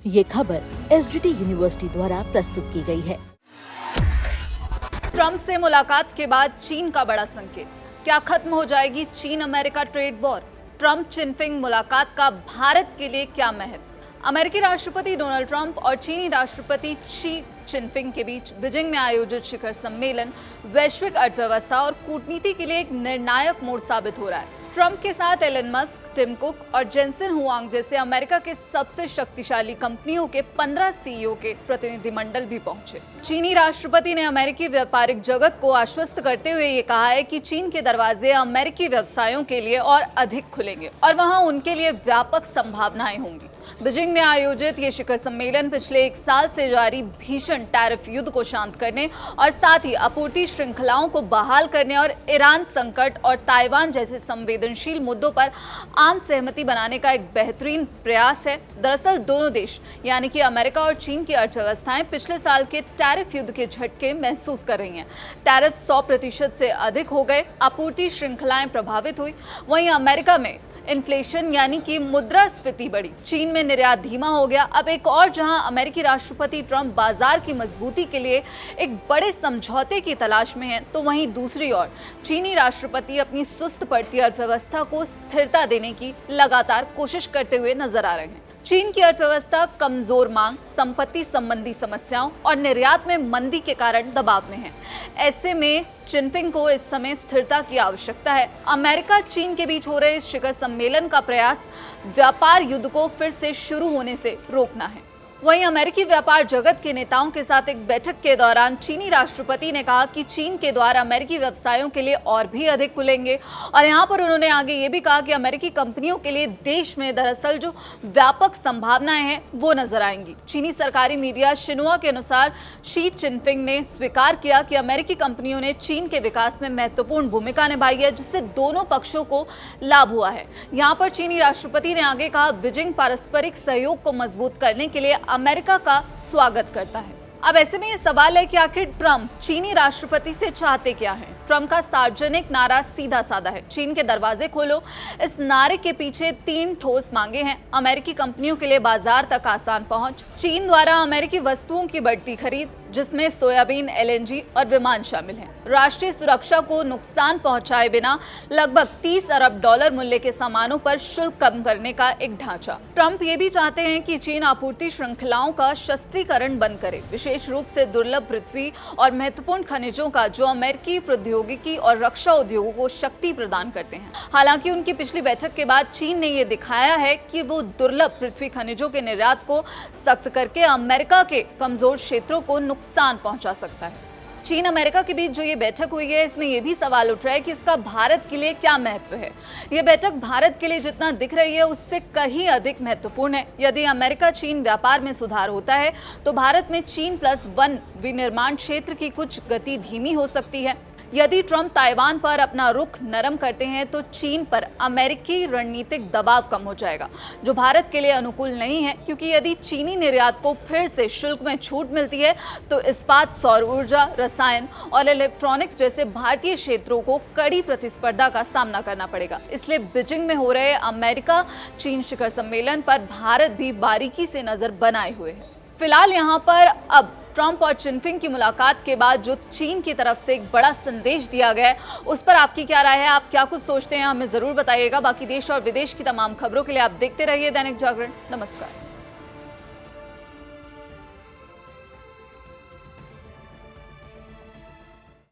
ये खबर SGT university द्वारा प्रस्तुत की गई है। ट्रंप से मुलाकात के बाद चीन का बड़ा संकेत, क्या खत्म हो जाएगी चीन America trade war? Trump Jinping मुलाकात का भारत के लिए क्या महत्व? अमेरिकी राष्ट्रपति डोनाल्ड ट्रंप और चीनी राष्ट्रपति शी चिनफिंग के बीच बीजिंग में आयोजित शिखर सम्मेलन वैश्विक अर्थव्यवस्था और कूटनीति के लिए एक निर्णायक मोड़ साबित हो रहा है। ट्रंप के साथ एलन मस्क, टिम कुक और जेनसेन हुआंग जैसे अमेरिका के सबसे शक्तिशाली कंपनियों के 15 सीईओ के प्रतिनिधिमंडल भी पहुंचे। चीनी राष्ट्रपति ने अमेरिकी व्यापारिक जगत को आश्वस्त करते हुए ये कहा है कि चीन के दरवाजे अमेरिकी व्यवसायों के लिए और अधिक खुलेंगे और वहां उनके लिए व्यापक संभावनाएं होंगी। बीजिंग में आयोजित ये शिखर सम्मेलन पिछले 1 साल से जारी भीषण टैरिफ युद्ध को शांत करने और साथ ही आपूर्ति श्रृंखलाओं को बहाल करने और ईरान संकट और ताइवान जैसे संवेदनशील मुद्दों पर आम सहमति बनाने का एक बेहतरीन प्रयास है। दरअसल दोनों देश यानी कि अमेरिका और चीन की अर्थव्यवस्थाएं पिछले साल के टैरिफ युद्ध के झटके महसूस कर रही हैं। टैरिफ 100% से अधिक हो गए, आपूर्ति श्रृंखलाएं प्रभावित हुई। वहीं अमेरिका में इन्फ्लेशन यानी कि मुद्रास्फीति बढ़ी, चीन में निर्यात धीमा हो गया। अब एक और जहां अमेरिकी राष्ट्रपति ट्रंप बाजार की मजबूती के लिए एक बड़े समझौते की तलाश में हैं, तो वहीं दूसरी ओर चीनी राष्ट्रपति अपनी सुस्त पड़ती अर्थव्यवस्था को स्थिरता देने की लगातार कोशिश करते हुए नजर आ रहे हैं। चीन की अर्थव्यवस्था कमजोर मांग, संपत्ति संबंधी समस्याओं और निर्यात में मंदी के कारण दबाव में है। ऐसे में चिनफिंग को इस समय स्थिरता की आवश्यकता है। अमेरिका चीन के बीच हो रहे इस शिखर सम्मेलन का प्रयास व्यापार युद्ध को फिर से शुरू होने से रोकना है। वहीं अमेरिकी व्यापार जगत के नेताओं के साथ एक बैठक के दौरान चीनी राष्ट्रपति ने कहा कि चीन के द्वार अमेरिकी व्यवसायों के लिए और भी अधिक खुलेंगे और यहाँ पर उन्होंने आगे ये भी कहा कि अमेरिकी कंपनियों के लिए देश में दरअसल जो व्यापक संभावनाएं हैं वो नजर आएंगी। चीनी सरकारी मीडिया शिन्हुआ के अनुसार शी चिनफिंग ने स्वीकार किया कि अमेरिकी कंपनियों ने चीन के विकास में महत्वपूर्ण भूमिका निभाई है, जिससे दोनों पक्षों को लाभ हुआ है। यहाँ पर चीनी राष्ट्रपति ने आगे कहा, बीजिंग पारस्परिक सहयोग को मजबूत करने के लिए अमेरिका का स्वागत करता है। अब ऐसे में ये सवाल है कि आखिर ट्रंप चीनी राष्ट्रपति से चाहते क्या हैं? ट्रंप का सार्वजनिक नारा सीधा साधा है, चीन के दरवाजे खोलो। इस नारे के पीछे 3 ठोस मांगे हैं। अमेरिकी कंपनियों के लिए बाजार तक आसान पहुंच, चीन द्वारा अमेरिकी वस्तुओं की बढ़ती खरीद जिसमें सोयाबीन, एलएनजी और विमान शामिल हैं, राष्ट्रीय सुरक्षा को नुकसान पहुंचाए बिना लगभग 30 अरब डॉलर मूल्य के सामानों पर शुल्क कम करने का एक ढांचा। ट्रंप ये भी चाहते हैं कि चीन आपूर्ति श्रृंखलाओं का शस्त्रीकरण बंद करे, विशेष रूप से दुर्लभ पृथ्वी और महत्वपूर्ण खनिजों का, जो अमेरिकी प्रौद्योगिकी और रक्षा उद्योगों को शक्ति प्रदान करते हैं। हालांकि उनकी पिछली बैठक के बाद चीन ने यह दिखाया है कि वो दुर्लभ पृथ्वी खनिजों के निर्यात को सख्त करके अमेरिका के कमजोर क्षेत्रों को नुकसान पहुंचा सकता है। चीन अमेरिका के बीच जो ये बैठक हुई है, इसमें यह भी सवाल उठ रहा है कि इसका भारत के लिए क्या महत्व है। ये बैठक भारत के लिए जितना दिख रही है उससे कहीं अधिक महत्वपूर्ण है। यदि अमेरिका चीन व्यापार में सुधार होता है तो भारत में चीन+1 विनिर्माण क्षेत्र की कुछ गति धीमी हो सकती है। यदि ट्रंप ताइवान पर अपना रुख नरम करते हैं तो चीन पर अमेरिकी रणनीतिक दबाव कम हो जाएगा, जो भारत के लिए अनुकूल नहीं है, क्योंकि यदि चीनी निर्यात को फिर से शुल्क में छूट मिलती है तो इस्पात, सौर ऊर्जा, रसायन और इलेक्ट्रॉनिक्स जैसे भारतीय क्षेत्रों को कड़ी प्रतिस्पर्धा का सामना करना पड़ेगा। इसलिए बीजिंग में हो रहे अमेरिका चीन शिखर सम्मेलन पर भारत भी बारीकी से नजर बनाए हुए है। फिलहाल यहाँ पर अब ट्रंप और चिनफिंग की मुलाकात के बाद जो चीन की तरफ से एक बड़ा संदेश दिया गया है, उस पर आपकी क्या राय है? आप क्या कुछ सोचते हैं, हमें जरूर बताइएगा। बाकी देश और विदेश की तमाम खबरों के लिए आप देखते रहिए दैनिक जागरण। नमस्कार।